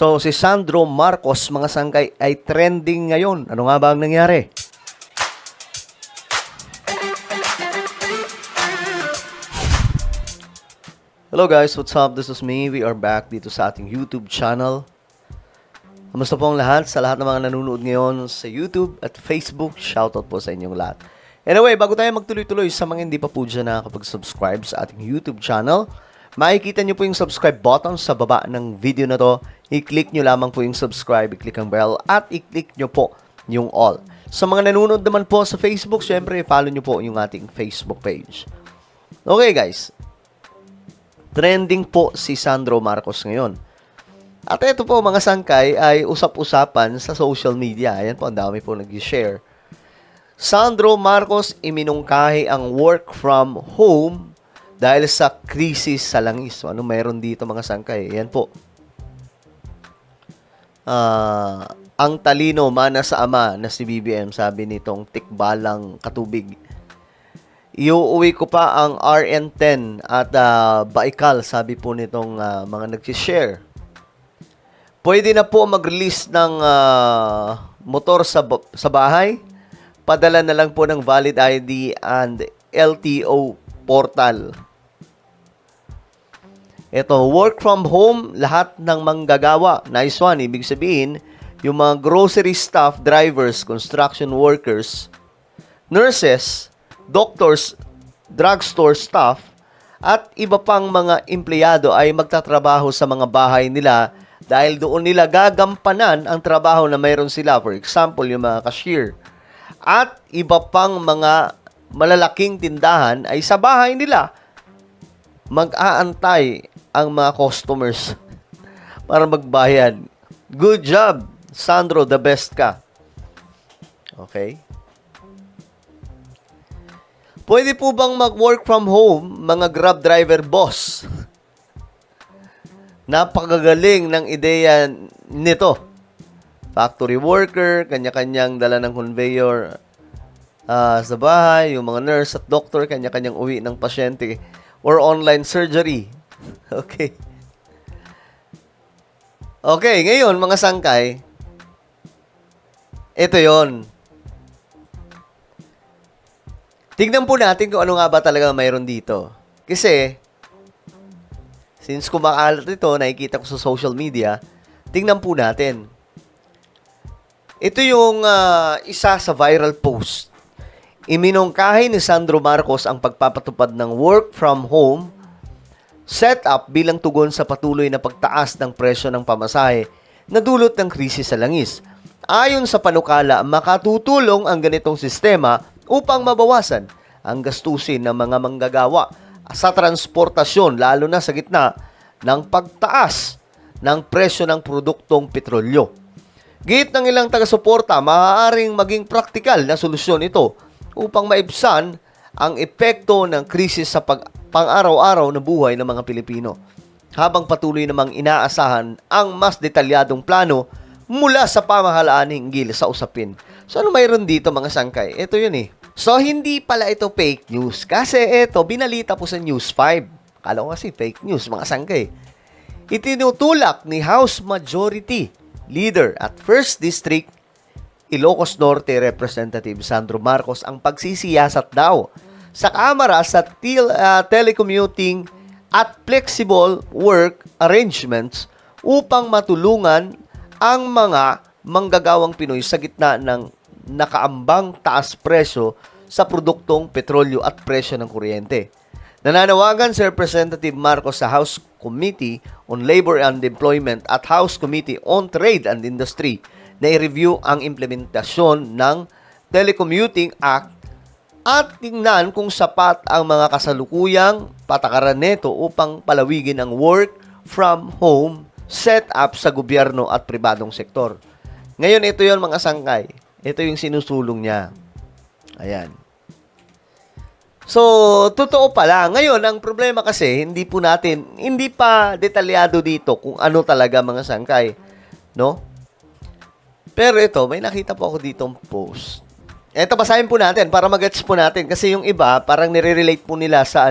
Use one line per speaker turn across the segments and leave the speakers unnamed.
So, si Sandro Marcos, mga sangkay, ay trending ngayon. Ano nga ba ang nangyari? Hello guys, what's up? This is me. We are back dito sa ating YouTube channel. Kamusta po ang lahat? Sa lahat ng mga nanonood ngayon sa YouTube at Facebook, shoutout po sa inyong lahat. Anyway, bago tayo magtuloy-tuloy, sa mga hindi pa po dyan nakakapag-subscribe sa ating YouTube channel, makikita nyo po yung subscribe button sa baba ng video na to. I-click nyo lamang po yung subscribe, i-click ang bell, at i-click nyo po yung all. Sa mga nanonood naman po sa Facebook, syempre, follow nyo po yung ating Facebook page. Okay guys, trending po si Sandro Marcos ngayon. At ito po mga sangkay ay usap-usapan sa social media. Ayan po, ang dami po nag-share. Sandro Marcos iminungkahi ang work from home dahil sa krisis sa langis. Ano mayroon dito mga sangkay? Ayan po. Ang talino mana sa ama na si BBM, sabi nitong tikbalang katubig. Iuuwi ko pa ang RN10 at Baikal, sabi po nitong mga nag-share. Pwede na po mag-release ng motor sa bahay. Padala na lang po ng valid ID and LTO portal. Ito, work from home, lahat ng manggagawa. Nice one. Ibig sabihin, yung mga grocery staff, drivers, construction workers, nurses, doctors, drugstore staff, at iba pang mga empleyado ay magtatrabaho sa mga bahay nila dahil doon nila gagampanan ang trabaho na mayroon sila. For example, yung mga cashier. At iba pang mga malalaking tindahan ay sa bahay nila mag-aantay ang mga customers para magbayad. Good job, Sandro, the best ka. Okay? Pwede po bang mag-work from home, mga Grab driver boss? Napakagaling ng ideya nito. Factory worker, kanya-kanyang dala ng conveyor sa bahay, yung mga nurse at doctor, kanya-kanyang uwi ng pasyente, or online surgery. Okay. Okay, ngayon mga sangkay, ito yon. Tignan po natin kung ano nga ba talaga mayroon dito. Kasi, since kumakalat ito, nakikita ko sa social media, tingnan po natin. Ito yung isa sa viral post. Iminungkahi ni Sandro Marcos ang pagpapatupad ng work from home setup bilang tugon sa patuloy na pagtaas ng presyo ng pamasahe na dulot ng krisis sa langis. Ayon sa panukala, makatutulong ang ganitong sistema upang mabawasan ang gastusin ng mga manggagawa sa transportasyon, lalo na sa gitna ng pagtaas ng presyo ng produktong petrolyo. Git ng ilang taga-suporta, maaaring maging praktikal na solusyon ito upang maibsan ang epekto ng krisis sa pang-araw-araw na buhay ng mga Pilipino. Habang patuloy namang inaasahan ang mas detalyadong plano mula sa pamahalaan hinggil sa usapin. So ano mayroon dito mga sangkay? Ito yun eh. So hindi pala ito fake news. Kasi ito, binalita po sa News 5. Kala ko kasi fake news mga sangkay. Itinutulak ni House Majority Leader at 1st District Ilocos Norte Representative Sandro Marcos ang pagsisiyasat daw sa Kamara sa telecommuting at flexible work arrangements upang matulungan ang mga manggagawang Pinoy sa gitna ng nakaambang taas presyo sa produktong petrolyo at presyo ng kuryente. Nananawagan si Representative Marcos sa House Committee on Labor and Employment at House Committee on Trade and Industry na i-review ang implementasyon ng Telecommuting Act at tingnan kung sapat ang mga kasalukuyang patakaran nito upang palawigin ang work from home setup sa gobyerno at pribadong sektor. Ngayon, ito yon mga sangkay. Ito yung sinusulong niya. Ayan. So, totoo pala. Ngayon, ang problema kasi, hindi pa detalyado dito kung ano talaga mga sangkay. No? Pero ito, may nakita po ako ditong post. Ito, basahin po natin para mag-gets po natin. Kasi yung iba, parang nire-relate po nila sa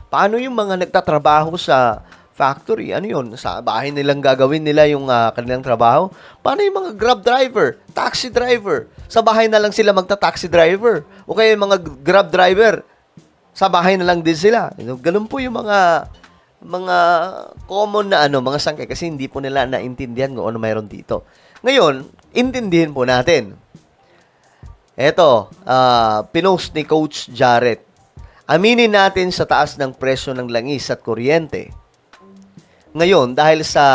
paano yung mga nagtatrabaho sa factory. Ano yun? Sa bahay nilang gagawin nila yung kanilang trabaho. Paano yung mga Grab driver, taxi driver? Sa bahay na lang sila magta-taxi driver. O kaya yung mga Grab driver, sa bahay na lang din sila. Ganun po yung mga common na mga sangkay kasi hindi po nila naintindihan kung ano mayroon dito. Ngayon, intindihin po natin. Eto, pinost ni Coach Jarrett. Aminin natin sa taas ng presyo ng langis at kuryente. Ngayon, dahil sa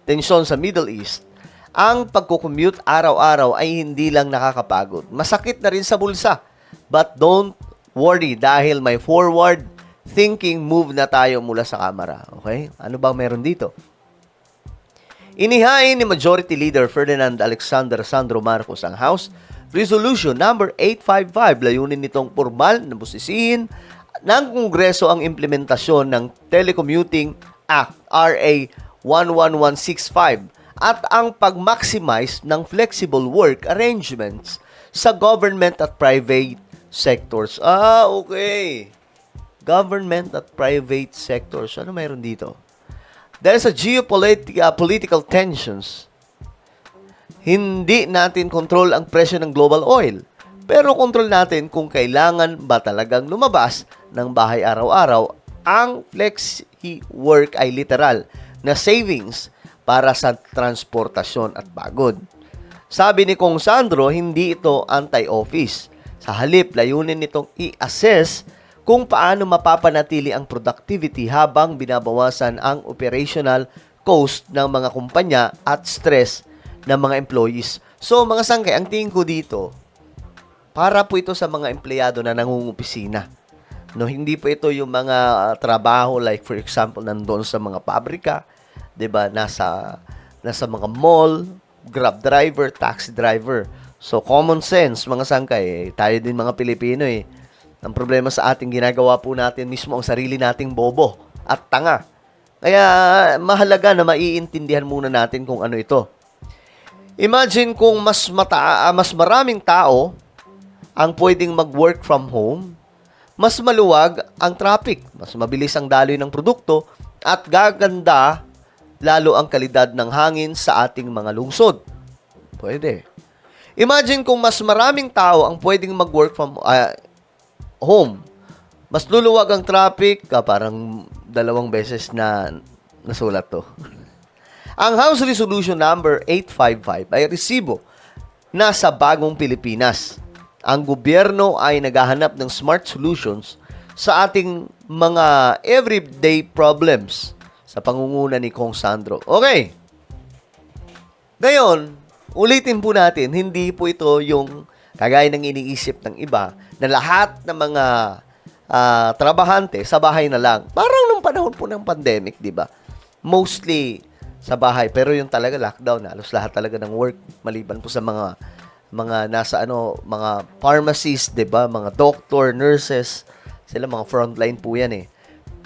tensyon sa Middle East, ang pagkukommute araw-araw ay hindi lang nakakapagod. Masakit na rin sa bulsa. But don't worry dahil may forward thinking move na tayo mula sa kamera. Okay? Ano ba meron dito? Inihain ni Majority Leader Ferdinand Alexander Sandro Marcos ang House Resolution number 855. Layunin nitong formal na busisihin ng Kongreso ang implementasyon ng Telecommuting Act RA 11165 at ang pag-maximize ng flexible work arrangements sa government at private sectors. Okay. Government at private sectors. Ano mayroon dito? Dahil sa political tensions, hindi natin control ang presyo ng global oil. Pero control natin kung kailangan ba talagang lumabas ng bahay araw-araw. Ang flexi work ay literal na savings para sa transportasyon at pagod. Sabi ni Kong Sandro, hindi ito anti-office. Sa halip, layunin nitong i-assess kung paano mapapanatili ang productivity habang binabawasan ang operational cost ng mga kumpanya at stress ng mga employees. So, mga sangkay, ang tingin ko dito, para po ito sa mga empleyado na nangungopisina. No, hindi po ito yung mga trabaho like for example nandoon sa mga pabrika, 'di ba? Nasa mga mall, Grab driver, taxi driver. So common sense mga sangkay, tayo din mga Pilipino eh. Ang problema sa ating ginagawa po natin mismo ang sarili nating bobo at tanga. Kaya mahalaga na maiintindihan muna natin kung ano ito. Imagine kung mas maraming tao ang pwedeng mag-work from home, mas maluwag ang traffic, mas mabilis ang daloy ng produkto, at gaganda lalo ang kalidad ng hangin sa ating mga lungsod. Pwede. Imagine kung mas maraming tao ang pwedeng mag-work from home, mas luluwag ang traffic, parang 2 beses na nasulat to. Ang House Resolution number 855 ay resibo na sa bagong Pilipinas. Ang gobyerno ay naghahanap ng smart solutions sa ating mga everyday problems sa pangunguna ni Kong Sandro. Okay. Ngayon, ulitin po natin, hindi po ito yung kagaya ng iniisip ng iba na lahat ng mga trabahante sa bahay na lang. Parang nung panahon po ng pandemic, di ba? Mostly sa bahay. Pero yung talaga lockdown, halos lahat talaga ng work, maliban po sa mga nasa mga pharmacists, 'di ba? Mga doctor, nurses, sila mga frontline po 'yan eh.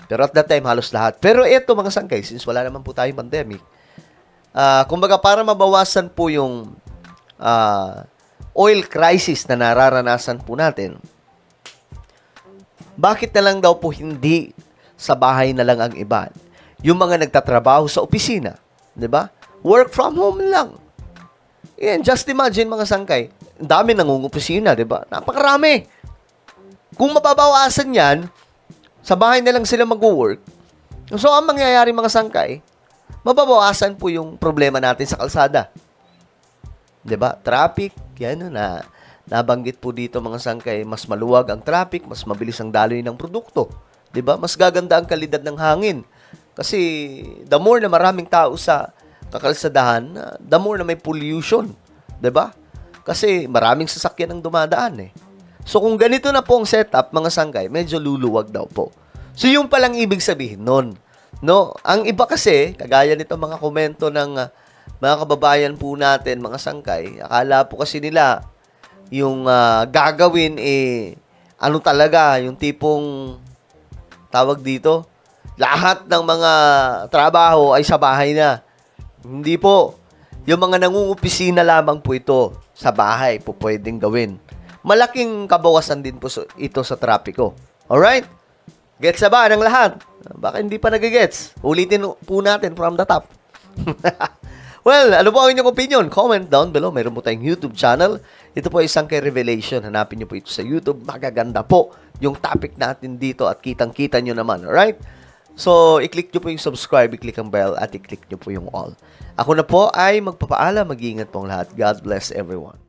Pero at that time halos lahat. Pero ito mga sangkay, since wala naman po tayong pandemic, kumbaga para mabawasan po yung oil crisis na nararanasan po natin, bakit na lang daw po hindi sa bahay na lang ang iba? Yung mga nagtatrabaho sa opisina, 'di ba? Work from home lang. Yan, just imagine mga sangkay, ang dami nangungopisina, 'di ba? Napakarami. Kung mababawasan 'yan, sa bahay na lang sila mag-work. So ang mangyayari mga sangkay, mababawasan po yung problema natin sa kalsada. 'Di ba? Traffic, yan na nabanggit po dito mga sangkay, mas maluwag ang traffic, mas mabilis ang daloy ng produkto. 'Di ba? Mas gaganda ang kalidad ng hangin. Kasi the more na maraming tao sa kakalsadahan, the more na may pollution, 'di ba? Kasi maraming sasakyan ang dumadaan eh. So kung ganito na po ang setup, mga sangkay, medyo luluwag daw po. So yung palang ibig sabihin nun, no? Ang iba kasi, kagaya nito mga komento ng mga kababayan po natin, mga sangkay, akala po kasi nila yung gagawin ano talaga, yung tipong tawag dito, lahat ng mga trabaho ay sa bahay na. Hindi po. Yung mga nangungopisina lamang po ito sa bahay po pwedeng gawin. Malaking kabawasan din po ito sa trapiko. Alright? Gets na ba ng lahat? Baka hindi pa nagigets. Ulitin po natin from the top. Well, ano po ang inyong opinion? Comment down below. Mayroon po tayong YouTube channel. Ito po ay Sangkay Revelation. Hanapin nyo po ito sa YouTube. Magaganda po yung topic natin dito at kitang-kita nyo naman. Alright? So, i-click nyo po yung subscribe, i-click ang bell, at i-click nyo po yung all. Ako na po ay magpapaalam. Mag-iingat po ang lahat. God bless everyone.